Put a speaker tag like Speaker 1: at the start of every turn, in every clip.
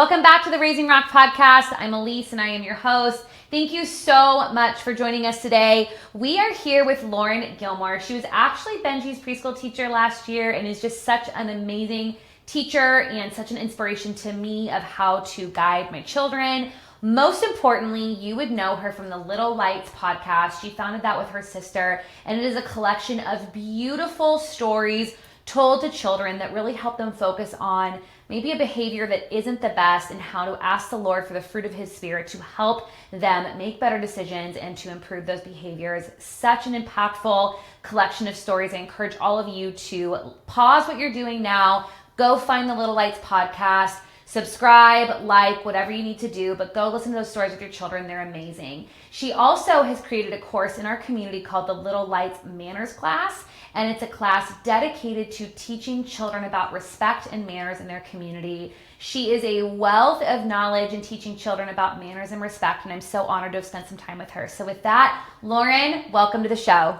Speaker 1: Welcome back to the Raising Rock podcast. I'm Elise and I am your host. Thank you so much for joining us today. We are here with Lauren Gilmore. She was actually Benji's preschool teacher last year and is just such an amazing teacher and such an inspiration to me of how to guide my children. Most importantly, you would know her from the Little Lights podcast. She founded that with her sister, and it is a collection of beautiful stories told to children that really help them focus on maybe a behavior that isn't the best and how to ask the Lord for the fruit of his spirit to help them make better decisions and to improve those behaviors. Such an impactful collection of stories. I encourage all of you to pause what you're doing now, go find the Little Lights podcast, subscribe, like, whatever you need to do, but go listen to those stories with your children. They're amazing. She also has created a course in our community called the Little Lights Manners class, and it's a class dedicated to teaching children about respect and manners in their community. She is a wealth of knowledge in teaching children about manners and respect, and I'm so honored to have spent some time with her. So with that, Lauren, welcome to the show.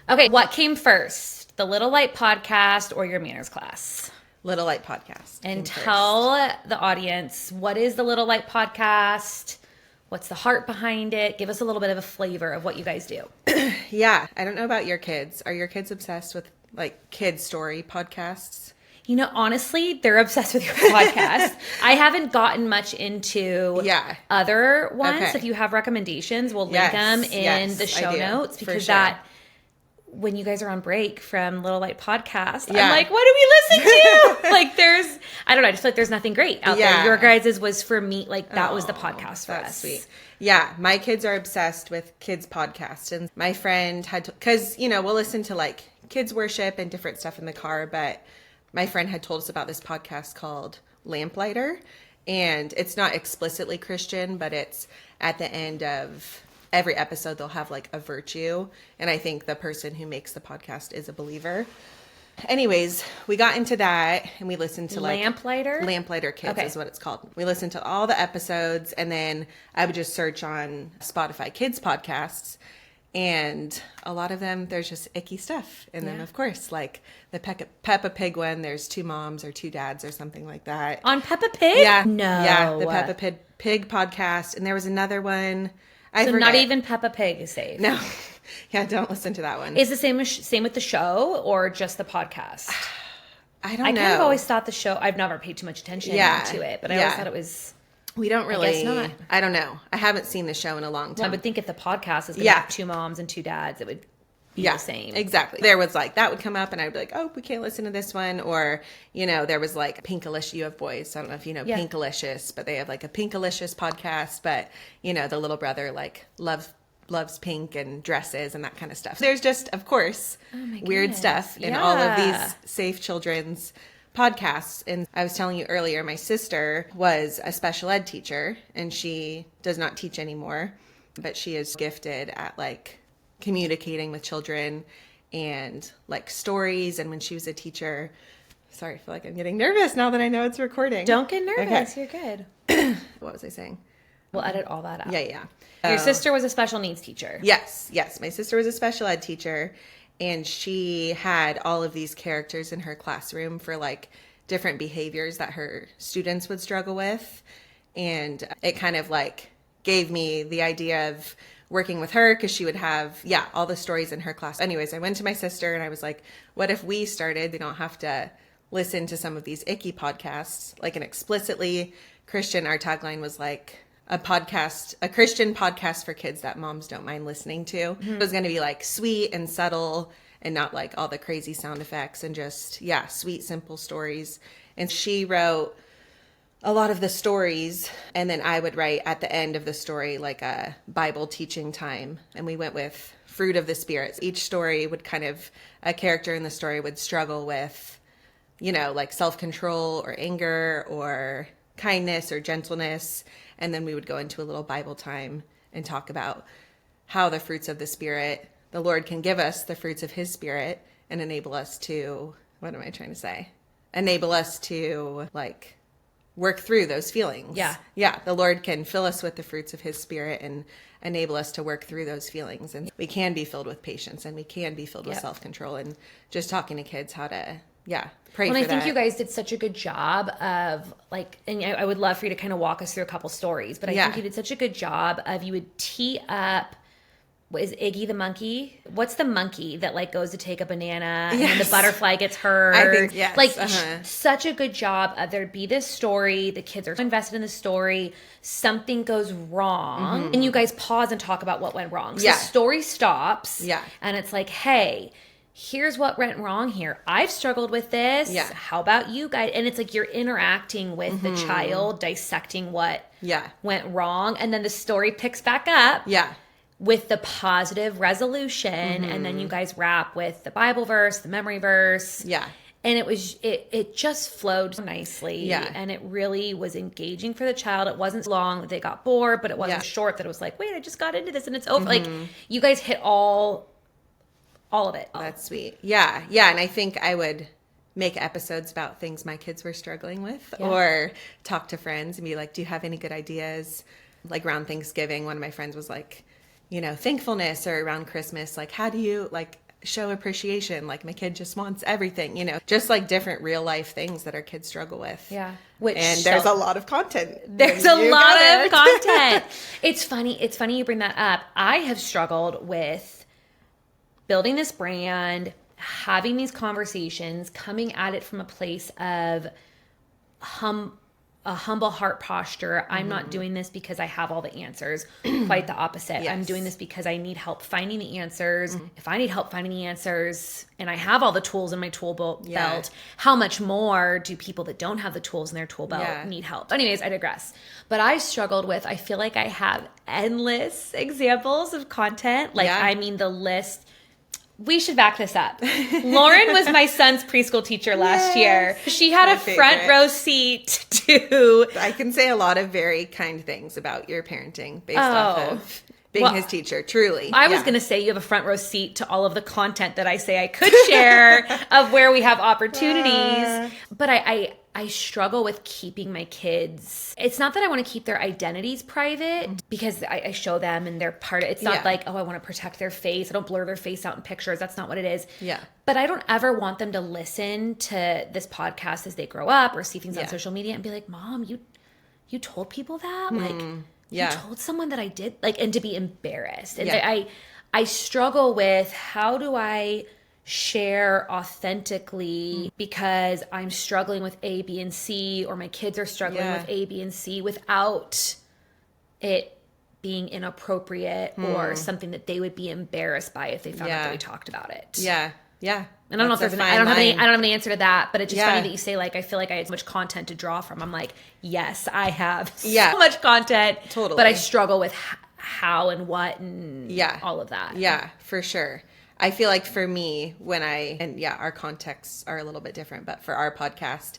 Speaker 1: Okay, what came first, the Little Light podcast or your manners class?
Speaker 2: Little Light podcast.
Speaker 1: And tell the audience, what is the Little Light podcast? What's the heart behind it? Give us a little bit of a flavor of what you guys do.
Speaker 2: Yeah. I don't know about your kids. Are your kids obsessed with like kid story podcasts?
Speaker 1: You know, honestly, they're obsessed with your podcast. I haven't gotten much into other ones.
Speaker 2: Okay.
Speaker 1: If you have recommendations, we'll link them in the show notes because when you guys are on break from Little Light Podcast, I'm like, what do we listen to? Like I don't know, I just feel like there's nothing great out there. Your guys' was for me, like that was the podcast for us.
Speaker 2: Sweet. Yeah, my kids are obsessed with kids podcasts. And my friend had to, because, you know, we'll listen to like kids worship and different stuff in the car, but my friend had told us about this podcast called Lamplighter. And it's not explicitly Christian, but it's at the end of every episode they'll have like a virtue, and I think the person who makes the podcast is a believer. Anyways, we got into that and we listened to like Lamplighter Kids is what it's called. We listened to all the episodes, and then I would just search on Spotify Kids podcasts, and a lot of them there's just icky stuff in them. Of course, like the Peppa Pig one, there's 2 moms or 2 dads or something like that.
Speaker 1: On Peppa Pig?
Speaker 2: The Peppa Pig podcast, and there was another one.
Speaker 1: So not even Peppa Pig is safe.
Speaker 2: No. Yeah, don't listen to that one.
Speaker 1: Is the same with the show or just the podcast?
Speaker 2: I don't know.
Speaker 1: I kind of always thought the show, I've never paid too much attention to it, but I always thought it was...
Speaker 2: We don't really...
Speaker 1: I guess not.
Speaker 2: I don't know. I haven't seen the show in a long time.
Speaker 1: I would think if the podcast is going to have 2 moms and 2 dads, it would be the same.
Speaker 2: Exactly. There was like, that would come up and I'd be like, oh, we can't listen to this one. Or, you know, there was like Pinkalicious. You have boys. I don't know if you know Pinkalicious, but they have like a Pinkalicious podcast. But, you know, the little brother like loves pink and dresses and that kind of stuff. There's just, of course, weird stuff in all of these safe children's podcasts. And I was telling you earlier, my sister was a special ed teacher and she does not teach anymore, but she is gifted at like communicating with children and like stories. And when she was a teacher, sorry, I feel like I'm getting nervous now that I know it's recording.
Speaker 1: Don't get nervous.
Speaker 2: Okay.
Speaker 1: You're good.
Speaker 2: What was I saying?
Speaker 1: We'll edit all that out.
Speaker 2: Yeah.
Speaker 1: Your sister was a special needs teacher.
Speaker 2: Yes. My sister was a special ed teacher, and she had all of these characters in her classroom for like different behaviors that her students would struggle with. And it kind of like gave me the idea of working with her because she would have, all the stories in her class. Anyways, I went to my sister and I was like, what if we don't have to listen to some of these icky podcasts, like an explicitly Christian. Our tagline was like a Christian podcast for kids that moms don't mind listening to. Mm-hmm. It was going to be like sweet and subtle and not like all the crazy sound effects and just, sweet, simple stories. And she wrote a lot of the stories, and then I would write at the end of the story like a Bible teaching time, and we went with fruit of the Spirit. Each story would a character in the story would struggle with, you know, like self-control or anger or kindness or gentleness, and then we would go into a little Bible time and talk about how the fruits of the Spirit, the Lord can give us the fruits of his Spirit and enable us to, enable us to like work through those feelings. Yeah. The Lord can fill us with the fruits of his Spirit and enable us to work through those feelings. And we can be filled with patience and we can be filled with self-control, and just talking to kids how to pray
Speaker 1: Well,
Speaker 2: for
Speaker 1: and I think
Speaker 2: that.
Speaker 1: you guys did such a good job of like, and I would love for you to kind of walk us through a couple stories, but I think you did such a good job of, you would tee up, what is Iggy the monkey? What's the monkey that like goes to take a banana and then the butterfly gets hurt?
Speaker 2: I think, yes.
Speaker 1: Like such a good job of, there'd be this story, the kids are invested in the story, something goes wrong, and you guys pause and talk about what went wrong. So the story stops, and it's like, hey, here's what went wrong here. I've struggled with this.
Speaker 2: Yeah.
Speaker 1: How about you guys? And it's like you're interacting with the child, dissecting what went wrong, and then the story picks back up. With the positive resolution, and then you guys wrap with the Bible verse, the memory verse. And it just flowed nicely. And it really was engaging for the child. It wasn't long that they got bored, but it wasn't short that it was like, wait, I just got into this and it's over. Like, you guys hit all of it.
Speaker 2: That's sweet. Yeah. And I think I would make episodes about things my kids were struggling with, or talk to friends and be like, do you have any good ideas? Like around Thanksgiving, one of my friends was like, thankfulness, or around Christmas, like, how do you like show appreciation? Like, my kid just wants everything, just like different real life things that our kids struggle with. There's a lot of content.
Speaker 1: There's a lot of content. It's funny you bring that up. I have struggled with building this brand, having these conversations, coming at it from a place of a humble heart posture. I'm not doing this because I have all the answers. Quite the opposite. I'm doing this because I need help finding the answers. If I need help finding the answers and I have all the tools in my tool belt, how much more do people that don't have the tools in their tool belt need help? Anyways, I digress. But I struggled with, I feel like I have endless examples of content. Like, I mean, the list. We should back this up. Lauren was my son's preschool teacher last year. She had a front row seat to...
Speaker 2: I can say a lot of very kind things about your parenting based off of being his teacher, truly.
Speaker 1: I was going to say you have a front row seat to all of the content that I say I could share of where we have opportunities. But I struggle with keeping my kids. It's not that I want to keep their identities private, because I show them and they're part of it. It's not like, oh, I want to protect their face. I don't blur their face out in pictures. That's not what it is. But I don't ever want them to listen to this podcast as they grow up or see things on social media and be like, Mom, you told people that? Like, you told someone that I did? Like, and to be embarrassed. And I struggle with, how do I share authentically because I'm struggling with A, B, and C, or my kids are struggling with A, B, and C, without it being inappropriate or something that they would be embarrassed by if they found out that we talked about it. And I don't know if there's I don't have any answer to that, but it's just funny that you say, like, I feel like I had so much content to draw from. I'm like, yes, I have so much content, but I struggle with how and what and all of that.
Speaker 2: Yeah, for sure. I feel like for me, our contexts are a little bit different, but for our podcast,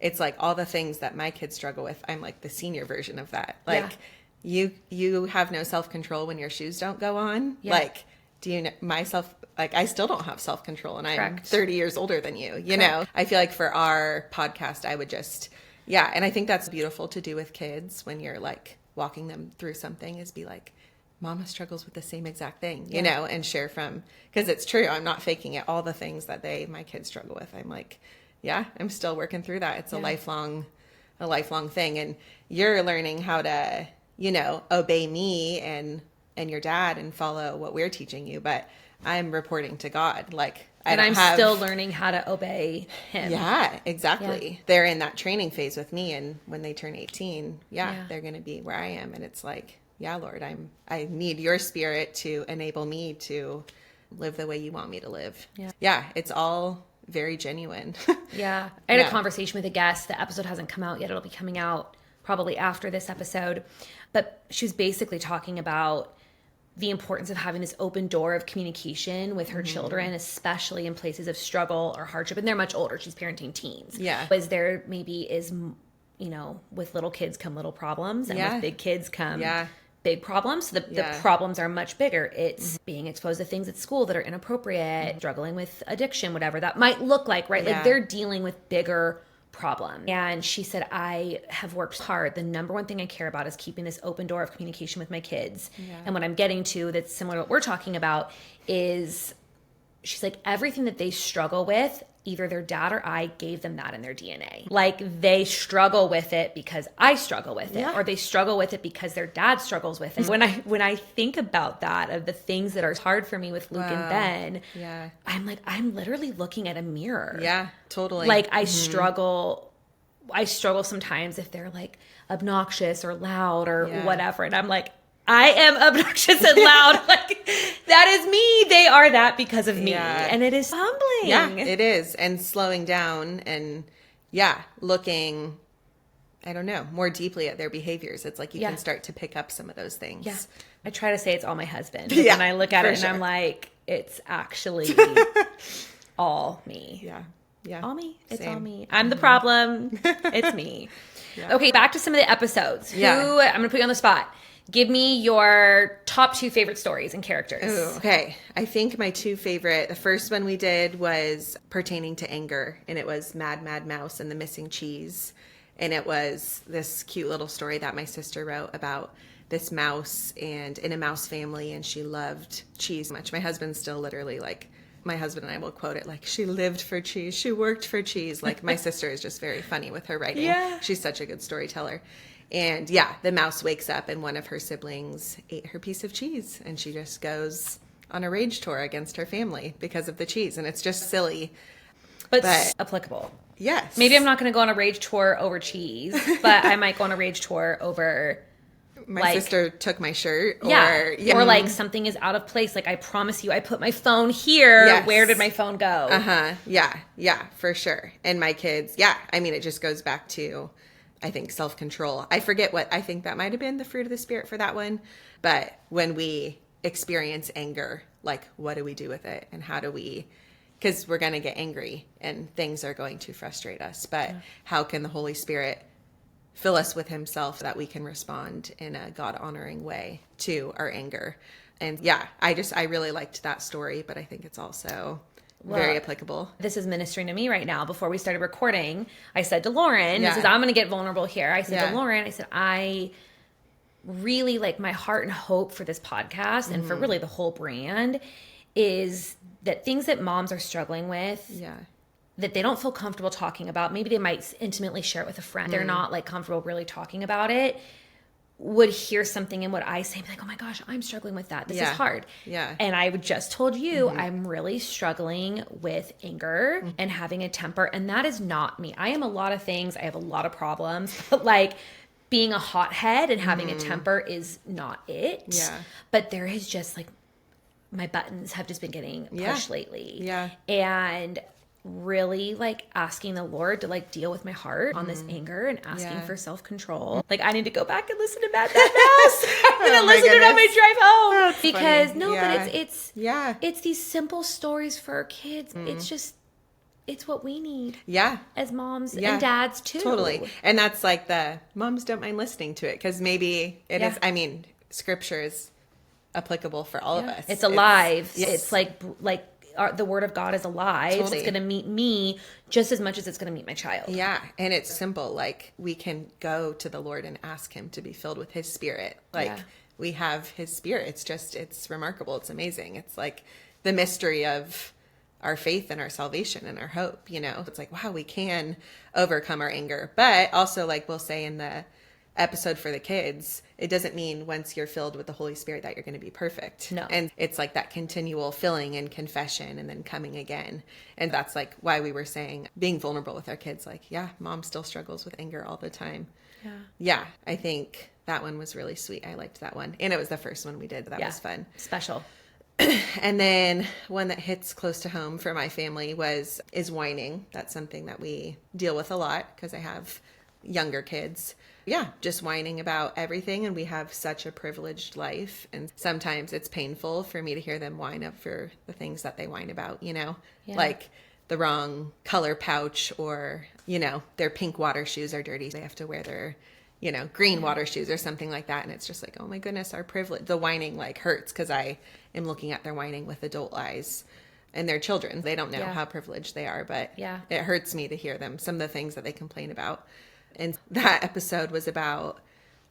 Speaker 2: it's like all the things that my kids struggle with, I'm like the senior version of that. Like, you have no self-control when your shoes don't go on. Like, do you know myself? Like, I still don't have self-control, and I'm 30 years older than you, you know? I feel like for our podcast, I would just, and I think that's beautiful to do with kids when you're like walking them through something, is be like, Mama struggles with the same exact thing, you know, and share from, because it's true. I'm not faking it. All the things that my kids struggle with, I'm like, I'm still working through that. It's a lifelong thing. And you're learning how to, obey me and your dad and follow what we're teaching you. But I'm reporting to God. Like,
Speaker 1: I'm still learning how to obey him.
Speaker 2: Yeah, exactly. Yeah. They're in that training phase with me. And when they turn 18, they're going to be where I am. And it's like, Lord, I need your spirit to enable me to live the way you want me to live. Yeah, it's all very genuine.
Speaker 1: I had a conversation with a guest. The episode hasn't come out yet. It'll be coming out probably after this episode. But she was basically talking about the importance of having this open door of communication with her children, especially in places of struggle or hardship. And they're much older. She's parenting teens. As there maybe is, with little kids come little problems, and with big kids come big problems. So the problems are much bigger. It's being exposed to things at school that are inappropriate, struggling with addiction, whatever that might look like, right? Like, they're dealing with bigger problems. And she said, I have worked hard. The number one thing I care about is keeping this open door of communication with my kids. And what I'm getting to that's similar to what we're talking about is, she's like, everything that they struggle with, either their dad or I gave them that in their DNA. Like they struggle with it because I struggle with it, or they struggle with it because their dad struggles with it. When I think about that, of the things that are hard for me with Luke and Ben, I'm like, I'm literally looking at a mirror.
Speaker 2: Yeah, totally.
Speaker 1: Like I struggle sometimes if they're like obnoxious or loud or whatever. And I'm like, I am obnoxious and loud. Like that is me. They are that because of me. And it is humbling.
Speaker 2: Yeah, it is. And slowing down and looking, I don't know, more deeply at their behaviors. It's like you can start to pick up some of those things.
Speaker 1: Yeah. I try to say it's all my husband. But when I look at it and I'm like, it's actually all me.
Speaker 2: Yeah. Yeah.
Speaker 1: All me. It's all me. I'm the problem. It's me. Okay, back to some of the episodes. I'm going to put you on the spot. Give me your top 2 favorite stories and characters.
Speaker 2: Ooh, okay. I think my 2 favorite, the first one we did was pertaining to anger, and it was Mad Mouse and the Missing Cheese. And it was this cute little story that my sister wrote about this mouse and in a mouse family, and she loved cheese much. My husband's still literally like, my husband and I will quote it like, she lived for cheese, she worked for cheese. Like my sister is just very funny with her writing. She's such a good storyteller. And the mouse wakes up and one of her siblings ate her piece of cheese, and she just goes on a rage tour against her family because of the cheese. And it's just silly,
Speaker 1: but applicable.
Speaker 2: Yes.
Speaker 1: Maybe I'm not going to go on a rage tour over cheese, but I might go on a rage tour over
Speaker 2: my sister took my shirt.
Speaker 1: Or like something is out of place. Like I promise you, I put my phone here. Yes. Where did my phone go?
Speaker 2: Yeah, for sure. And my kids, I mean, it just goes back to, I think, self-control. I forget what, I think that might have been the fruit of the Spirit for that one. But when we experience anger, like what do we do with it? And how do we, because we're going to get angry and things are going to frustrate us. But how can the Holy Spirit fill us with himself that we can respond in a God-honoring way to our anger? And I really liked that story, but I think it's also very applicable.
Speaker 1: This is ministering to me right now. Before we started recording, I said to Lauren, this is, I'm going to get vulnerable here. I said to Lauren, I really like my heart and hope for this podcast and for really the whole brand is that things that moms are struggling with, that they don't feel comfortable talking about, maybe they might intimately share it with a friend. They're not like comfortable really talking about it, would hear something in what I say and be like, oh my gosh, I'm struggling with that. This is hard. And I just told you, I'm really struggling with anger and having a temper. And that is not me. I am a lot of things. I have a lot of problems. But like being a hothead and having a temper is not it. But there is just like, my buttons have just been getting pushed lately. And really like asking the Lord to like deal with my heart on this anger and asking for self-control. Like I need to go back and listen to Mad Mouse. I'm gonna listen to it on my drive home. That's because funny. But it's these simple stories for our kids. It's what we need. As moms and dads too.
Speaker 2: Totally. And that's like the moms don't mind listening to it because maybe it is, I mean, scripture is applicable for all of us.
Speaker 1: It's alive. It's like the word of God is alive. Totally. It's going to meet me just as much as it's going to meet my child.
Speaker 2: And it's simple. Like we can go to the Lord and ask him to be filled with his Spirit. Like we have his Spirit. It's remarkable. It's amazing. It's like the mystery of our faith and our salvation and our hope, you know. It's like, wow, we can overcome our anger. But also, like we'll say in the episode for the kids, it doesn't mean once you're filled with the Holy Spirit that you're going to be perfect.
Speaker 1: No.
Speaker 2: And it's like that continual filling and confession and then coming again. And that's like why we were saying being vulnerable with our kids, like, mom still struggles with anger all the time. I think that one was really sweet. I liked that one. And it was the first one we did. That was fun.
Speaker 1: Special.
Speaker 2: And then one that hits close to home for my family is whining. That's something that we deal with a lot because I have younger kids. Just whining about everything. And we have such a privileged life. And sometimes it's painful for me to hear them whine up for the things that they whine about, you know, like the wrong color pouch or, you know, their pink water shoes are dirty. They have to wear their, you know, green water shoes or something like that. And it's just like, oh my goodness, our privilege. The whining like hurts because I am looking at their whining with adult eyes. And they're children. They don't know how privileged they are. But it hurts me to hear them, some of the things that they complain about. And that episode was about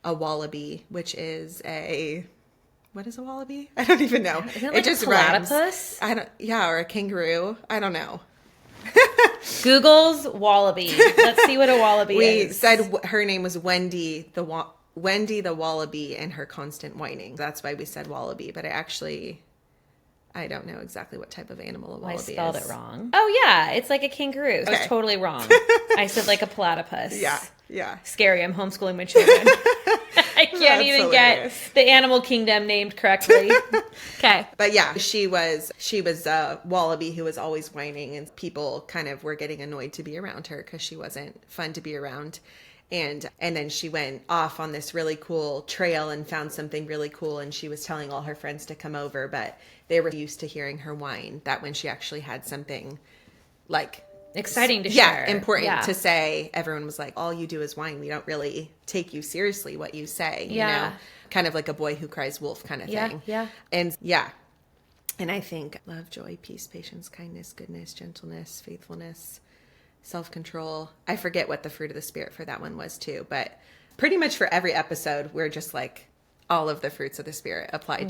Speaker 2: a wallaby, which is what is a wallaby? I don't even know.
Speaker 1: Isn't it like just a platypus?
Speaker 2: Rhymes. Or a kangaroo. I don't know.
Speaker 1: Google's wallaby. Let's see what a wallaby
Speaker 2: We
Speaker 1: is.
Speaker 2: said her name was Wendy the wallaby and her constant whining. That's why we said wallaby, but I don't know exactly what type of animal a wallaby is.
Speaker 1: I spelled it wrong. Oh, yeah. It's like a kangaroo. So I was totally wrong. I said like a platypus.
Speaker 2: Yeah.
Speaker 1: Scary. I'm homeschooling my children. I can't even
Speaker 2: hilarious.
Speaker 1: get the animal kingdom named correctly. Okay.
Speaker 2: But yeah, she was a wallaby who was always whining, and people kind of were getting annoyed to be around her because she wasn't fun to be around. And then she went off on this really cool trail and found something really cool, and she was telling all her friends to come over, but they were used to hearing her whine, that when she actually had something like
Speaker 1: exciting to share.
Speaker 2: Important to say, everyone was like, all you do is whine. We don't really take you seriously what you say, you know? Kind of like a boy who cries wolf kind of thing.
Speaker 1: Yeah.
Speaker 2: And I think love, joy, peace, patience, kindness, goodness, gentleness, faithfulness, self-control. I forget what the fruit of the Spirit for that one was too, but pretty much for every episode, we're just like, all of the fruits of the Spirit apply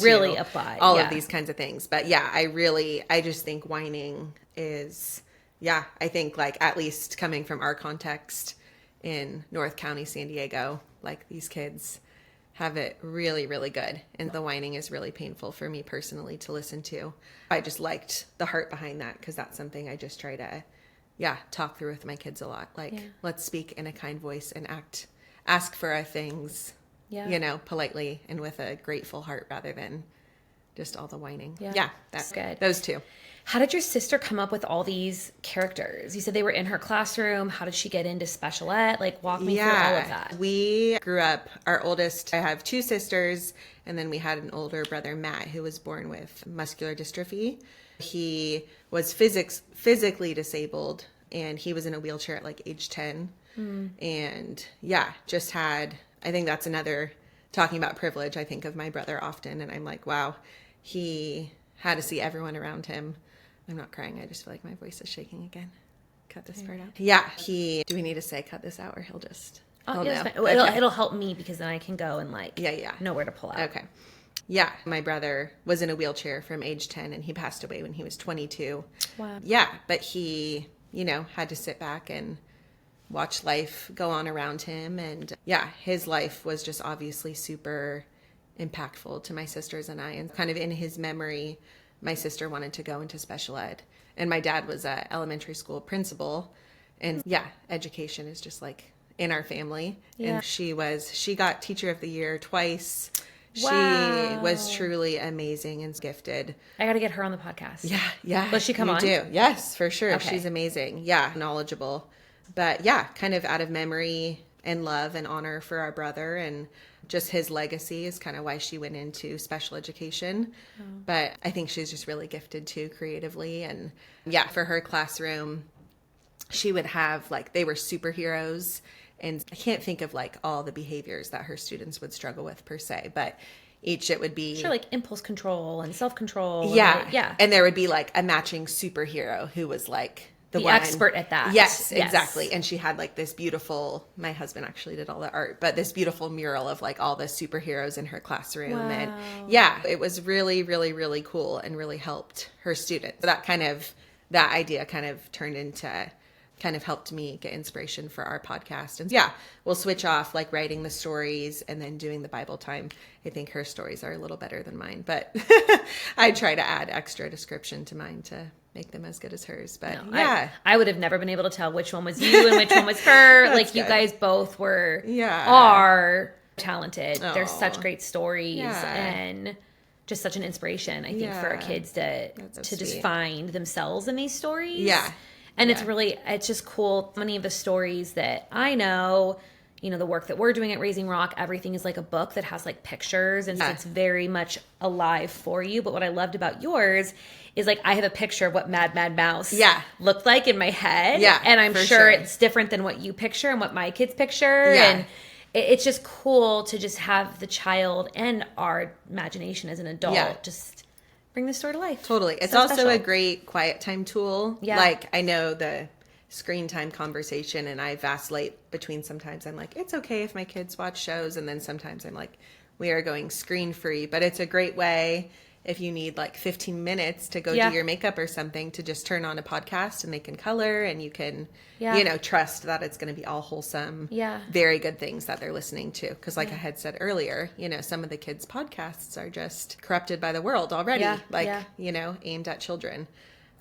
Speaker 2: all of these kinds of things. But yeah, I just think whining is, I think like, at least coming from our context in North County, San Diego, like these kids have it really, really good. And the whining is really painful for me personally to listen to. I just liked the heart behind that, because that's something I just try to, talk through with my kids a lot. Like, let's speak in a kind voice and ask for our things, politely and with a grateful heart rather than just all the whining. Yeah, that's
Speaker 1: good.
Speaker 2: Those two.
Speaker 1: How did your sister come up with all these characters? You said they were in her classroom. How did she get into special ed? Like, walk me through all of that.
Speaker 2: We grew up, our oldest, I have two sisters, and then we had an older brother, Matt, who was born with muscular dystrophy. He was physically disabled, and he was in a wheelchair at like age 10. And just had, I think that's another, talking about privilege, I think of my brother often, and I'm like, wow, he had to see everyone around him. I'm not crying. I just feel like my voice is shaking again. Cut this part out. Do we need to say cut this out, or he'll just...
Speaker 1: It'll help me, because then I can go and like know where to pull out.
Speaker 2: Okay. Yeah. My brother was in a wheelchair from age 10, and he passed away when he was 22.
Speaker 1: Wow.
Speaker 2: Yeah. But he, had to sit back and watch life go on around him. And his life was just obviously super impactful to my sisters and I. And kind of in his memory, my sister wanted to go into special ed. And my dad was an elementary school principal. And education is just like in our family. Yeah. And she got Teacher of the Year twice. Wow. She was truly amazing and gifted.
Speaker 1: I got to get her on the podcast.
Speaker 2: Yeah.
Speaker 1: Will she come on?
Speaker 2: You do. Yes, for sure.
Speaker 1: Okay.
Speaker 2: She's amazing. Yeah, knowledgeable. But kind of out of memory and love and honor for our brother, and just his legacy is kind of why she went into special education. Oh. But I think she's just really gifted too, creatively. And for her classroom, she would have they were superheroes. And I can't think of all the behaviors that her students would struggle with per se, but it would be...
Speaker 1: Sure, impulse control and self-control.
Speaker 2: Yeah. And there would be a matching superhero who was the one,
Speaker 1: expert at that.
Speaker 2: Yes, exactly. And she had this beautiful, my husband actually did all the art, but this beautiful mural of all the superheroes in her classroom. Wow. And it was really, really, really cool and really helped her students. So that idea kind of turned into, kind of helped me get inspiration for our podcast. And we'll switch off writing the stories and then doing the Bible time. I think her stories are a little better than mine, but I try to add extra description to mine to make them as good as hers. But
Speaker 1: I would have never been able to tell which one was you and which one was her. You guys both are talented. Aww. There's such great stories and just such an inspiration, I think, for our kids to just find themselves in these stories.
Speaker 2: Yeah.
Speaker 1: And it's just cool. Many of the stories that I know, the work that we're doing at Raising Rock, everything is a book that has pictures, and it's very much alive for you. But what I loved about yours is I have a picture of what Mad Mouse looked like in my head. Yeah, and I'm sure it's different than what you picture and what my kids picture. Yeah. And it's just cool to just have the child and our imagination as an adult just bring the story to life.
Speaker 2: Totally. It's so also special. A great quiet time tool. Yeah. I know the screen time conversation, and I vacillate between, sometimes I'm it's okay if my kids watch shows, and then sometimes I'm we are going screen free. But it's a great way if you need like 15 minutes to go
Speaker 1: Yeah.
Speaker 2: do your makeup or something, to just turn on a podcast and they can color and you can,
Speaker 1: Yeah.
Speaker 2: you know, trust that it's going to be all wholesome,
Speaker 1: Yeah.
Speaker 2: very good things that they're listening to. Because like I had said earlier, you know, some of the kids' podcasts are just corrupted by the world already, you know, aimed at children.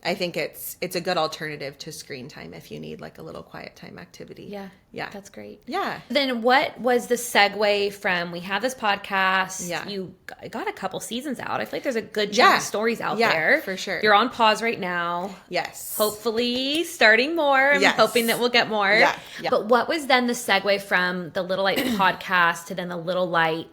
Speaker 2: I think it's a good alternative to screen time if you need like a little quiet time activity.
Speaker 1: Yeah.
Speaker 2: Yeah.
Speaker 1: That's great.
Speaker 2: Yeah.
Speaker 1: Then what was the segue from we have this podcast?
Speaker 2: Yeah.
Speaker 1: You got a couple seasons out. I feel like there's a good chunk of stories out there.
Speaker 2: For sure.
Speaker 1: You're on pause right now.
Speaker 2: Yes.
Speaker 1: Hopefully starting more. I'm hoping that we'll get more.
Speaker 2: Yeah.
Speaker 1: But what was then the segue from the Little Light podcast to then the Little Light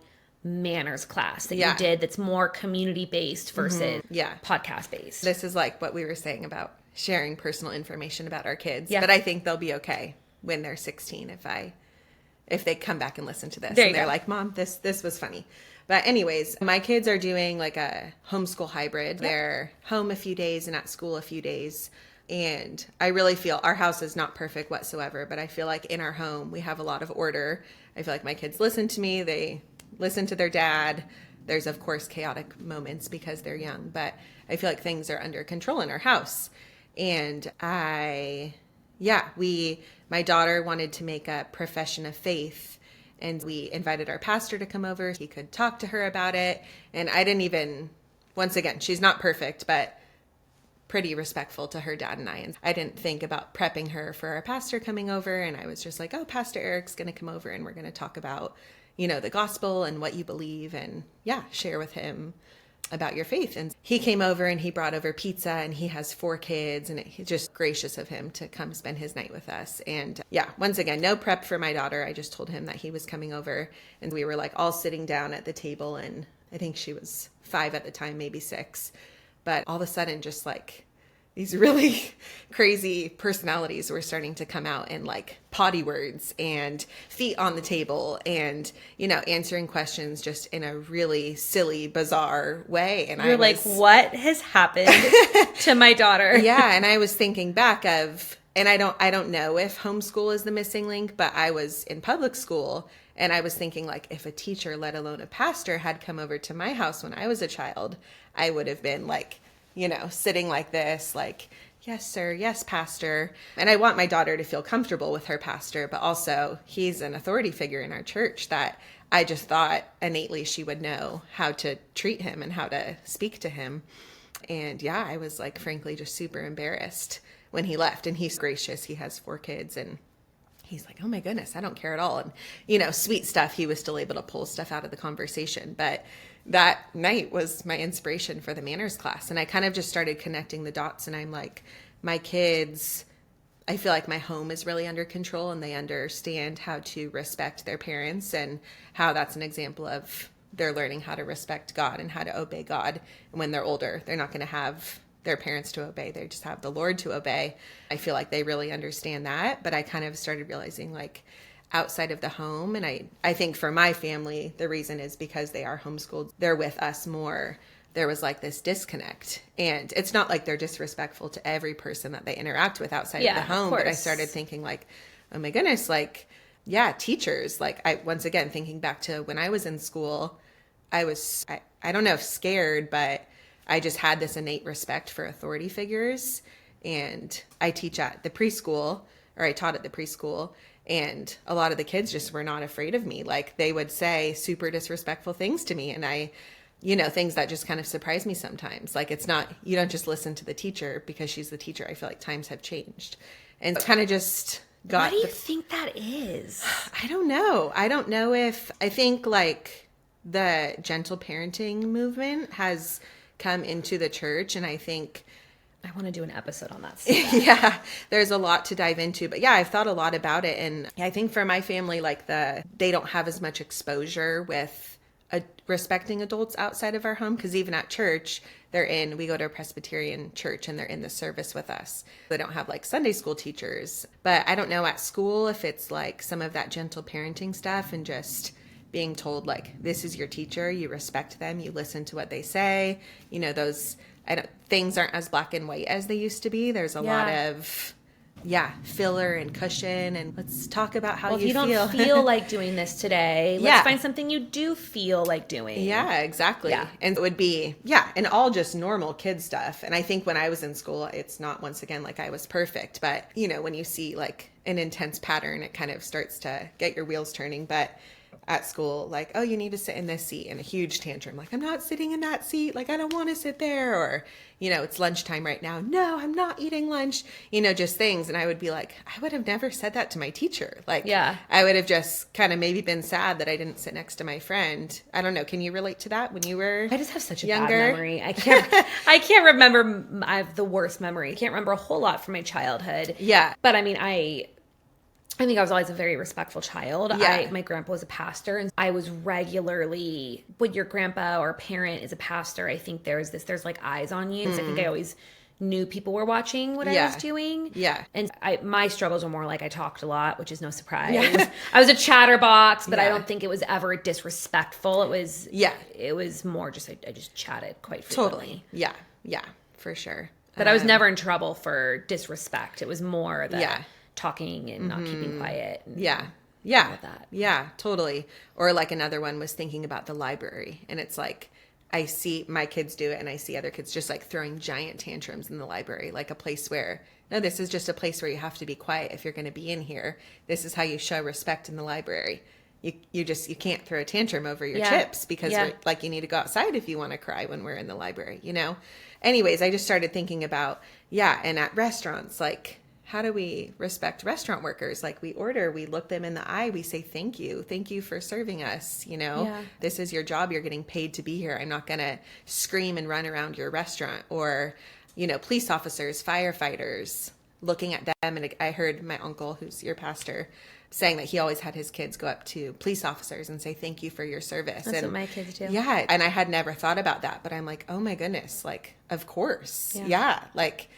Speaker 1: manners class that you did that's more community based versus podcast based?
Speaker 2: This is like what we were saying about sharing personal information about our kids.
Speaker 1: Yeah.
Speaker 2: But I think they'll be okay when they're 16 if they come back and listen to this
Speaker 1: There
Speaker 2: and
Speaker 1: you
Speaker 2: they're
Speaker 1: go.
Speaker 2: like, Mom, this was funny. But anyways, my kids are doing like a homeschool hybrid. They're home a few days and at school a few days. And I really feel our house is not perfect whatsoever, but I feel like in our home we have a lot of order. I feel like my kids listen to me. They listen to their dad. There's of course chaotic moments because they're young, but I feel like things are under control in our house. And my daughter wanted to make a profession of faith, and we invited our pastor to come over. He could talk to her about it. And I didn't even, once again, she's not perfect, but pretty respectful to her dad and I. And I didn't think about prepping her for our pastor coming over. And I was just like, oh, Pastor Eric's going to come over and we're going to talk about, you know, the gospel and what you believe, and share with him about your faith. And he came over and he brought over pizza, and he has 4 kids, and it's just gracious of him to come spend his night with us. And once again, no prep for my daughter. I just told him that he was coming over, and we were like all sitting down at the table, and I think she was 5 at the time, maybe 6. But all of a sudden, just like these really crazy personalities were starting to come out, and like potty words and feet on the table and, you know, answering questions just in a really silly, bizarre way. And
Speaker 1: You're like, what has happened to my daughter?
Speaker 2: Yeah. And I was thinking back of, and I don't know if homeschool is the missing link, but I was in public school, and I was thinking like, if a teacher, let alone a pastor, had come over to my house when I was a child, I would have been like, you know, sitting like this, like, yes, sir. Yes, pastor. And I want my daughter to feel comfortable with her pastor, but also he's an authority figure in our church that I just thought innately she would know how to treat him and how to speak to him. And I was like, frankly, just super embarrassed when he left. And he's gracious. He has 4 kids, and he's like, oh my goodness, I don't care at all. And, you know, sweet stuff. He was still able to pull stuff out of the conversation. But that night was my inspiration for the manners class. And I kind of just started connecting the dots, and I'm like, my kids, I feel like my home is really under control, and they understand how to respect their parents, and how that's an example of they're learning how to respect God and how to obey God. And when they're older, they're not going to have their parents to obey. They just have the Lord to obey. I feel like they really understand that. But I kind of started realizing, like, outside of the home, and I think for my family, the reason is because they are homeschooled. They're with us more. There was like this disconnect. And it's not like they're disrespectful to every person that they interact with outside of the home. But I started thinking like, oh my goodness, like, teachers. Like, I, once again, thinking back to when I was in school, I don't know if scared, but I just had this innate respect for authority figures. And I teach at the preschool, or I taught at the preschool, and a lot of the kids just were not afraid of me. Like, they would say super disrespectful things to me, and I, you know, things that just kind of surprise me sometimes. Like, it's not, you don't just listen to the teacher because she's the teacher. I feel like times have changed, and kind of just got.
Speaker 1: Why do you think that is?
Speaker 2: I don't know. I think like the gentle parenting movement has come into the church, and I think
Speaker 1: I want to do an episode on that stuff.
Speaker 2: There's a lot to dive into, but I've thought a lot about it. And I think for my family, like they don't have as much exposure with respecting adults outside of our home. Cause even at church, we go to a Presbyterian church, and they're in the service with us. They don't have like Sunday school teachers, but I don't know at school if it's like some of that gentle parenting stuff, and just being told like, this is your teacher, you respect them, you listen to what they say, you know, things aren't as black and white as they used to be. There's a lot of filler and cushion, and let's talk about how
Speaker 1: Well,
Speaker 2: you
Speaker 1: if
Speaker 2: feel.
Speaker 1: you don't feel like doing this today, let's find something you do feel like doing.
Speaker 2: Yeah, exactly.
Speaker 1: Yeah.
Speaker 2: And it would be, and all just normal kid stuff. And I think when I was in school, it's not, once again, like I was perfect, but when you see like an intense pattern, it kind of starts to get your wheels turning. But at school, like, oh, you need to sit in this seat, and a huge tantrum, like, I'm not sitting in that seat, like, I don't want to sit there, or it's lunchtime right now, no, I'm not eating lunch, just things. And I would be like, I would have never said that to my teacher. Like, I would have just kind of maybe been sad that I didn't sit next to my friend. I don't know, can you relate to that when you were
Speaker 1: I just have such a
Speaker 2: younger?
Speaker 1: bad memory. I can't remember. I have the worst memory. I can't remember a whole lot from my childhood. But I mean, I think I was always a very respectful child. My grandpa was a pastor, and I was regularly, when your grandpa or parent is a pastor, I think there's like eyes on you. So I think I always knew people were watching what I was doing. And my struggles were more like I talked a lot, which is no surprise. I was a chatterbox, but I don't think it was ever disrespectful. It was more just, I just chatted quite frequently.
Speaker 2: Totally. Yeah, for sure.
Speaker 1: But I was never in trouble for disrespect. It was more that talking and not keeping quiet.
Speaker 2: Yeah, totally. Or like another one was thinking about the library, and it's like I see my kids do it, and I see other kids just like throwing giant tantrums in the library, like a place where, no, this is just a place where you have to be quiet if you're going to be in here. This is how you show respect in the library. You can't throw a tantrum over your chips because like you need to go outside if you want to cry when we're in the library, Anyways, I just started thinking about, and at restaurants, like, how do we respect restaurant workers? Like, we order, we look them in the eye, we say, thank you for serving us. This is your job. You're getting paid to be here. I'm not going to scream and run around your restaurant. Or, police officers, firefighters, looking at them. And I heard my uncle, who's your pastor, saying that he always had his kids go up to police officers and say, thank you for your service.
Speaker 1: That's what my kids do.
Speaker 2: Yeah. And I had never thought about that, but I'm like, oh my goodness, like, of course. Like,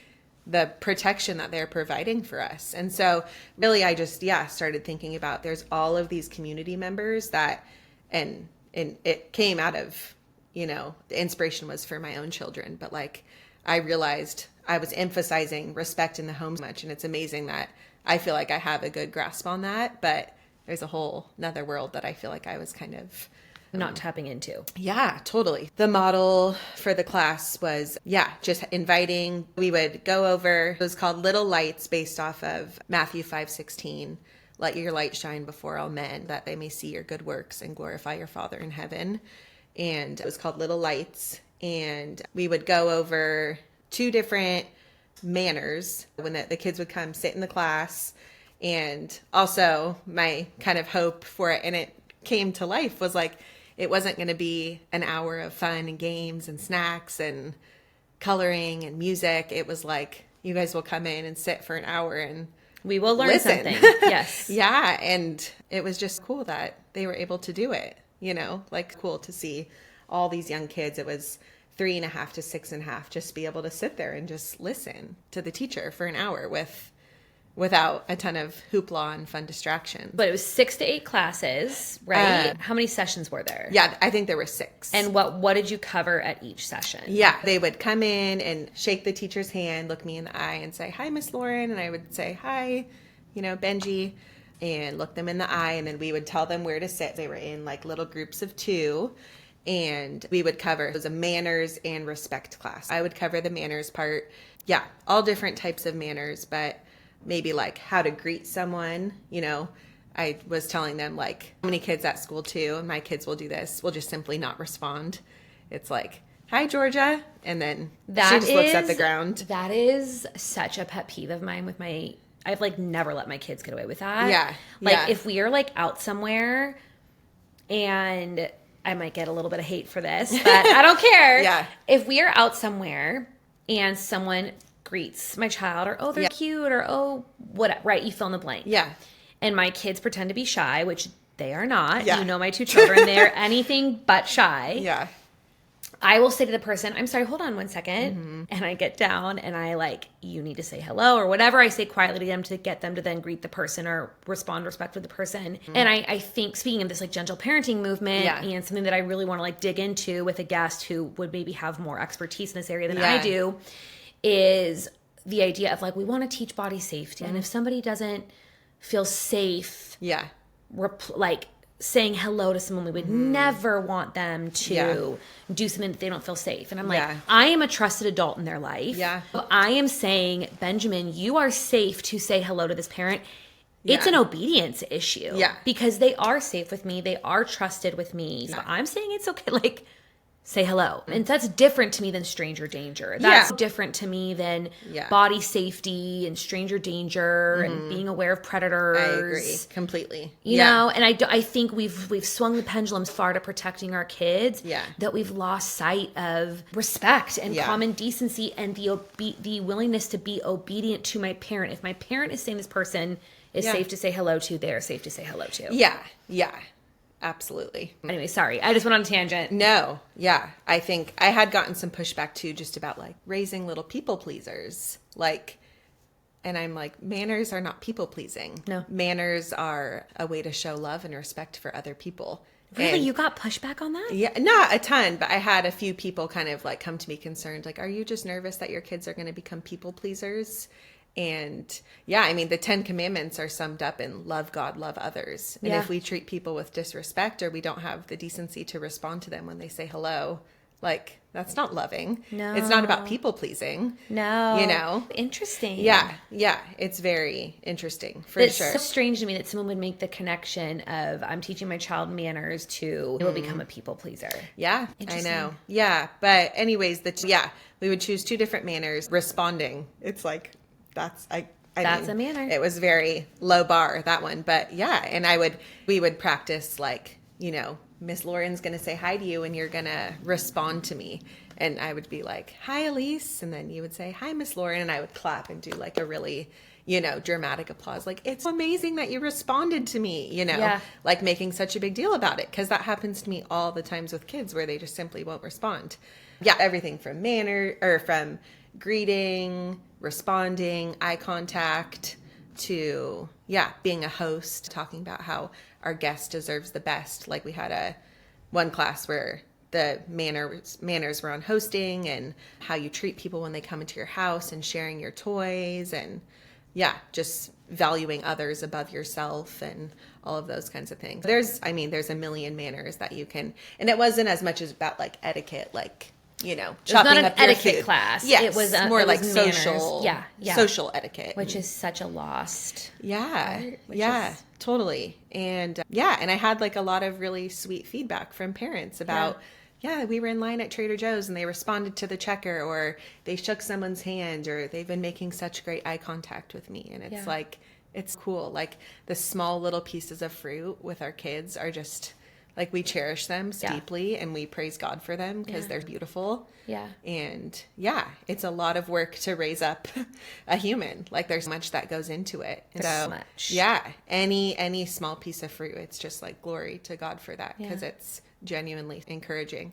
Speaker 2: the protection that they're providing for us. And so really I just, started thinking about, there's all of these community members that, and it came out of, the inspiration was for my own children, but like, I realized I was emphasizing respect in the home so much. And it's amazing that I feel like I have a good grasp on that, but there's a whole another world that I feel like I was kind of
Speaker 1: not tapping into.
Speaker 2: Yeah, totally. The model for the class was, just inviting. We would go over, it was called Little Lights, based off of Matthew 5:16. Let your light shine before all men, that they may see your good works and glorify your Father in heaven. And it was called Little Lights. And we would go over 2 different manners when the kids would come sit in the class. And also my kind of hope for it, and it came to life, was like, it wasn't going to be an hour of fun and games and snacks and coloring and music. It was like, you guys will come in and sit for an hour and
Speaker 1: we will learn something. Yes.
Speaker 2: And it was just cool that they were able to do it, like cool to see all these young kids. It was 3.5 to 6.5, just be able to sit there and just listen to the teacher for an hour without a ton of hoopla and fun distractions.
Speaker 1: But it was 6 to 8 classes, right? How many sessions were there?
Speaker 2: Yeah, I think there were 6.
Speaker 1: And what did you cover at each session?
Speaker 2: Yeah, they would come in and shake the teacher's hand, look me in the eye and say, hi, Miss Lauren. And I would say, hi, Benji, and look them in the eye. And then we would tell them where to sit. They were in like little groups of 2. And we would cover, it was a manners and respect class. I would cover the manners part. Yeah, all different types of manners, but maybe like how to greet someone. I was telling them like, how many kids at school too, and my kids will do this, will just simply not respond. It's like, hi, Georgia. And then she just looks at the ground.
Speaker 1: That is such a pet peeve of mine with I've like never let my kids get away with that.
Speaker 2: Yeah.
Speaker 1: Like if we are like out somewhere, and I might get a little bit of hate for this, but I don't care. If we are out somewhere and someone greets my child, or, oh, they're cute, or, oh, what, right, you fill in the blank. And my kids pretend to be shy, which they are not. My 2 children, they're anything but shy. I will say to the person, I'm sorry, hold on 1 second. And I get down and I like, you need to say hello, or whatever I say quietly to them to get them to then greet the person or respond respectfully to the person. And I think, speaking of this like gentle parenting movement, and something that I really want to like dig into with a guest who would maybe have more expertise in this area than I do, is the idea of like, we want to teach body safety. And if somebody doesn't feel safe, like saying hello to someone, we would never want them to do something that they don't feel safe. And I'm like, I am a trusted adult in their life. So I am saying, Benjamin, you are safe to say hello to this parent. It's an obedience issue. Because they are safe with me. They are trusted with me. So I'm saying it's okay. Like, say hello. And that's different to me than stranger danger. That's different to me than body safety and stranger danger and being aware of predators.
Speaker 2: I agree completely.
Speaker 1: You know, and I think we've swung the pendulums far to protecting our kids that we've lost sight of respect and common decency and the willingness to be obedient to my parent. If my parent is saying this person is safe to say hello to, they're safe to say hello to.
Speaker 2: Yeah. Absolutely.
Speaker 1: Anyway, sorry. I just went on a tangent.
Speaker 2: No. Yeah. I think I had gotten some pushback too, just about like raising little people pleasers. Like, and I'm like, manners are not people pleasing.
Speaker 1: No.
Speaker 2: Manners are a way to show love and respect for other people.
Speaker 1: Really?
Speaker 2: And
Speaker 1: you got pushback on that?
Speaker 2: yeah, not a ton, but I had a few people kind of like come to me concerned, like, are you just nervous that your kids are going to become people pleasers? And yeah, I mean, the 10 commandments are summed up in love God, love others. And if we treat people with disrespect or we don't have the decency to respond to them when they say hello, like, that's not loving.
Speaker 1: No.
Speaker 2: It's not about people pleasing.
Speaker 1: No.
Speaker 2: You know?
Speaker 1: Interesting.
Speaker 2: Yeah. It's very interesting for
Speaker 1: It's
Speaker 2: sure.
Speaker 1: so strange to me that someone would make the connection of I'm teaching my child manners to it will become a people pleaser.
Speaker 2: Yeah, I know. Yeah. But anyways, we would choose 2 different manners. Responding. It's like, that's a manner. It was very low bar, that one. But yeah, and we would practice like, you know, Miss Lauren's going to say hi to you and you're going to respond to me. And I would be like, hi, Elise. And then you would say, hi, Miss Lauren. And I would clap and do like a really, you know, dramatic applause. Like, it's amazing that you responded to me, you know, like making such a big deal about it. Cause that happens to me all the times with kids where they just simply won't respond. Yeah. Everything from from greeting, responding, eye contact, to being a host, talking about how our guest deserves the best. Like we had one class where the manners were on hosting and how you treat people when they come into your house and sharing your toys and just valuing others above yourself and all of those kinds of things. There's a million manners that you can, and it wasn't as much as about like etiquette, like, you know, chopping
Speaker 1: not an
Speaker 2: up your
Speaker 1: etiquette
Speaker 2: food.
Speaker 1: class.
Speaker 2: Yes,
Speaker 1: it was
Speaker 2: more like
Speaker 1: manners.
Speaker 2: social, social etiquette,
Speaker 1: which is such a lost.
Speaker 2: Totally. And and I had like a lot of really sweet feedback from parents about, we were in line at Trader Joe's and they responded to the checker, or they shook someone's hand, or they've been making such great eye contact with me. And it's like, it's cool. Like the small little pieces of fruit with our kids are just like, we cherish them deeply and we praise God for them because they're beautiful. Yeah. And it's a lot of work to raise up a human. Like there's much that goes into it. And
Speaker 1: so much.
Speaker 2: Yeah. Any small piece of fruit, it's just like glory to God for that because it's genuinely encouraging.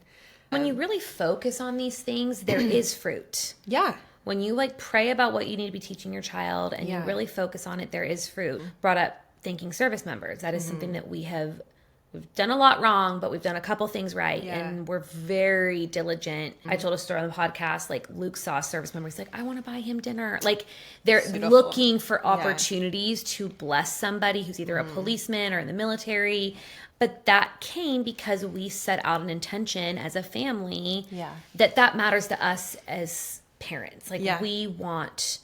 Speaker 1: When you really focus on these things, there is fruit.
Speaker 2: Yeah.
Speaker 1: When you like pray about what you need to be teaching your child and you really focus on it, there is fruit. Brought up thanking service members. That is something that we've done a lot wrong, but we've done a couple things right. And we're very diligent. I told a story on the podcast, like Luke saw a service member. He's like, I want to buy him dinner. Like they're looking for opportunities to bless somebody who's either a policeman or in the military. But that came because we set out an intention as a family that matters to us as parents. Like we want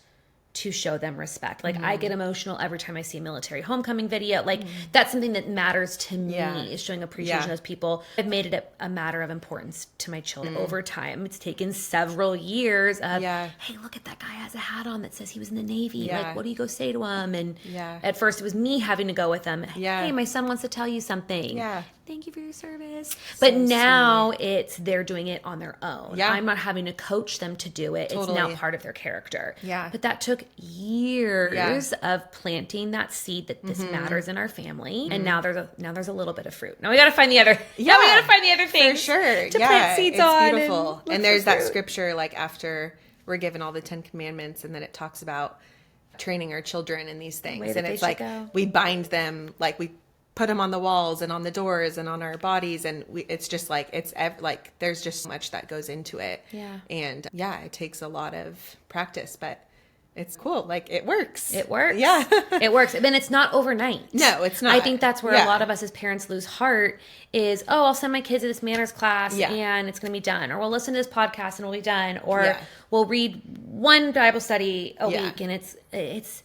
Speaker 1: to show them respect. Like I get emotional every time I see a military homecoming video. Like that's something that matters to me is showing appreciation to those people. I've made it a matter of importance to my children over time. It's taken several years of, hey, look at that guy has a hat on that says he was in the Navy. Like, what do you go say to him? And at first it was me having to go with them. Hey, my son wants to tell you something. Thank you for your service. But now they're doing it on their own. I'm not having to coach them to do it. It's now part of their character. But that took years of planting that seed that this matters in our family. And now there's a little bit of fruit. Now we got to find the other. Now we got to find the other things.
Speaker 2: For sure.
Speaker 1: To plant seeds
Speaker 2: it's
Speaker 1: on.
Speaker 2: Beautiful. And there's that scripture like after we're given all the 10 commandments, and then it talks about training our children in these things. And it's like we bind them, like we put them on the walls and on the doors and on our bodies, and it's just like there's just so much that goes into it. And it takes a lot of practice, but it's cool. Like, it works.
Speaker 1: It works.
Speaker 2: Yeah.
Speaker 1: It works. And it's not overnight.
Speaker 2: No, it's not.
Speaker 1: I think that's where a lot of us as parents lose heart is, oh, I'll send my kids to this manners class and it's going to be done. Or we'll listen to this podcast and it'll be done. Or we'll read one Bible study a week, and it's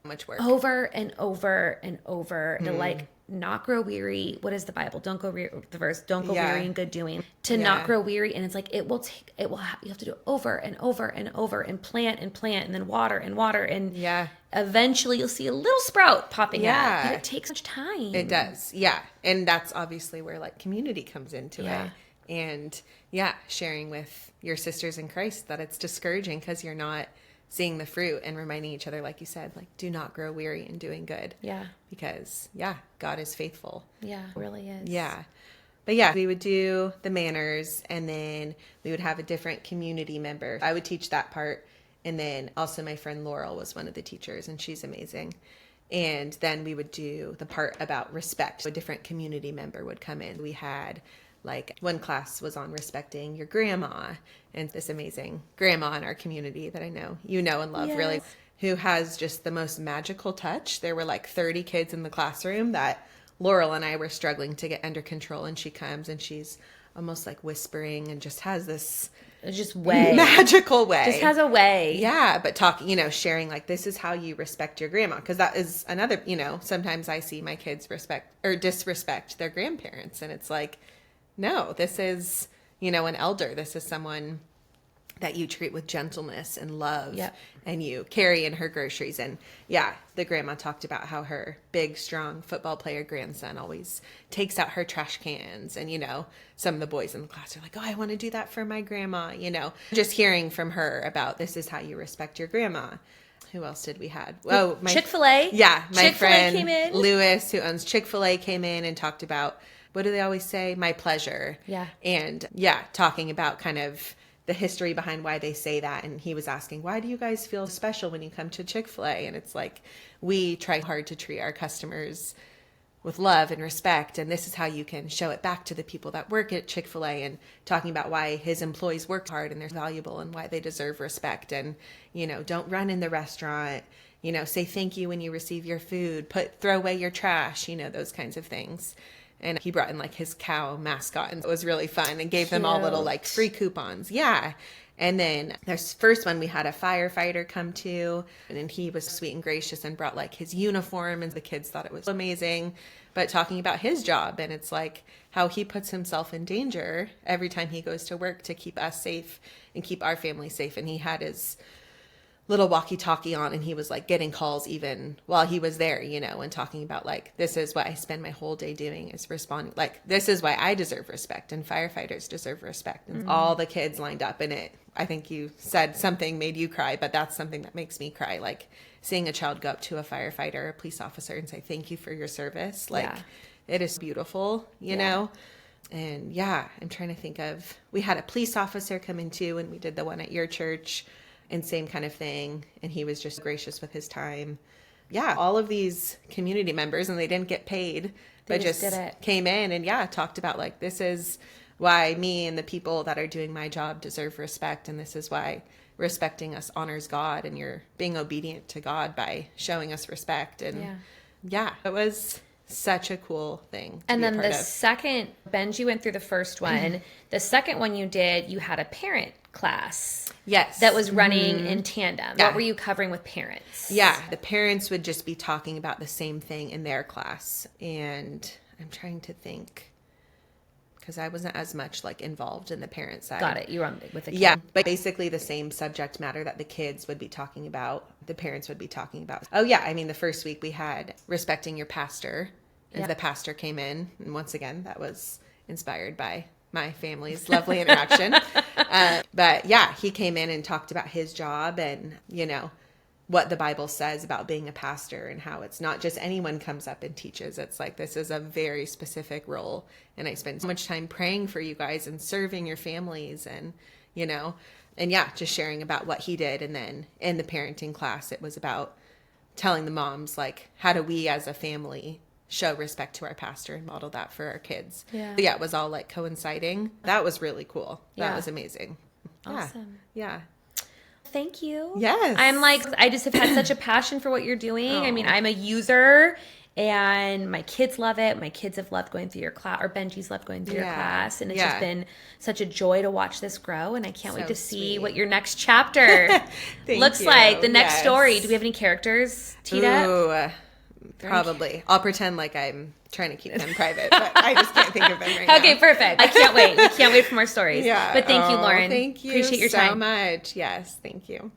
Speaker 2: much work.
Speaker 1: Over and over and over to like not grow weary. What is the Bible? Don't go weary. The verse, don't go weary in good doing. To not grow weary. And it's like, you have to do it over and over and over and plant and then water and water. And eventually you'll see a little sprout popping up. But it takes much time.
Speaker 2: It does. Yeah. And that's obviously where like community comes into it. And sharing with your sisters in Christ that it's discouraging because you're not seeing the fruit and reminding each other, like you said, like, do not grow weary in doing good. Yeah. Because, God is faithful.
Speaker 1: Yeah, it really is.
Speaker 2: Yeah. But we would do the manners, and then we would have a different community member. I would teach that part. And then also my friend Laurel was one of the teachers, and she's amazing. And then we would do the part about respect. A different community member would come in. We had like one class was on respecting your grandma, and this amazing grandma in our community that I know you know and love really, who has just the most magical touch. There were like 30 kids in the classroom that Laurel and I were struggling to get under control, and she comes and she's almost like whispering and just has this magical way.
Speaker 1: Just has a way.
Speaker 2: Yeah, but talking, sharing like, this is how you respect your grandma. Because that is another, sometimes I see my kids respect or disrespect their grandparents, and it's like, no, this is, an elder. This is someone that you treat with gentleness and love, and you carry in her groceries. And the grandma talked about how her big, strong football player grandson always takes out her trash cans. And, some of the boys in the class are like, oh, I want to do that for my grandma, just hearing from her about this is how you respect your grandma. Who else did we had? Oh,
Speaker 1: Chick-fil-A.
Speaker 2: Yeah, my
Speaker 1: Chick-fil-A
Speaker 2: friend
Speaker 1: came in.
Speaker 2: Lewis, who owns Chick-fil-A, came in and talked about, what do they always say? My pleasure.
Speaker 1: Yeah.
Speaker 2: And talking about kind of the history behind why they say that. And he was asking, why do you guys feel special when you come to Chick-fil-A? And it's like, we try hard to treat our customers with love and respect. And this is how you can show it back to the people that work at Chick-fil-A, and talking about why his employees work hard and they're valuable and why they deserve respect. And, don't run in the restaurant, say thank you when you receive your food, throw away your trash, those kinds of things. And he brought in like his cow mascot, and it was really fun, and gave them all little like free coupons. Yeah. And then there's first one we had a firefighter come to, and then he was sweet and gracious and brought like his uniform, and the kids thought it was amazing. But talking about his job, and it's like how he puts himself in danger every time he goes to work to keep us safe and keep our family safe. And he had his little walkie-talkie on, and he was like getting calls even while he was there, and talking about like, this is what I spend my whole day doing, is responding. Like, this is why I deserve respect, and firefighters deserve respect. And all the kids lined up in it. I think you said something made you cry, but that's something that makes me cry. Like seeing a child go up to a firefighter, a police officer, and say, thank you for your service. Like it is beautiful, you know? And I'm trying to think of, we had a police officer come in too, and we did the one at your church. And same kind of thing. And he was just gracious with his time. Yeah, all of these community members, and they didn't get paid, but just came in and talked about like, this is why me and the people that are doing my job deserve respect. And this is why respecting us honors God, and you're being obedient to God by showing us respect. And it was such a cool thing.
Speaker 1: And then the second, Benji went through the first one. The second one you did, you had a parent class.
Speaker 2: Yes.
Speaker 1: That was running in tandem. What were you covering with parents?
Speaker 2: Yeah. The parents would just be talking about the same thing in their class. And I'm trying to think, because I wasn't as much like involved in the parent side.
Speaker 1: Got it. You were on with the kids.
Speaker 2: Yeah. But basically the same subject matter that the kids would be talking about, the parents would be talking about. Oh yeah. I mean, the first week we had respecting your pastor. And the pastor came in. And once again, that was inspired by my family's lovely interaction. But he came in and talked about his job and, what the Bible says about being a pastor, and how it's not just anyone comes up and teaches. It's like, this is a very specific role. And I spend so much time praying for you guys and serving your families, and, just sharing about what he did. And then in the parenting class, it was about telling the moms, like, how do we as a family show respect to our pastor and model that for our kids. But it was all like coinciding. That was really cool. That was amazing.
Speaker 1: Awesome.
Speaker 2: Yeah.
Speaker 1: thank you.
Speaker 2: Yes.
Speaker 1: I'm like, I just have had such a passion for what you're doing. I mean, I'm a user and my kids love it. My kids have loved going through your class, or Benji's loved going through your class. And it's just been such a joy to watch this grow. And I can't wait to see what your next chapter looks like. The next story. Do we have any characters teed up?
Speaker 2: Probably. I'll pretend like I'm trying to keep them private, but I just can't think of them right now.
Speaker 1: Okay, perfect. I can't wait. We can't wait for more stories.
Speaker 2: Yeah.
Speaker 1: But thank you, Lauren.
Speaker 2: Thank you
Speaker 1: Appreciate your
Speaker 2: so
Speaker 1: time.
Speaker 2: much. Yes, thank you.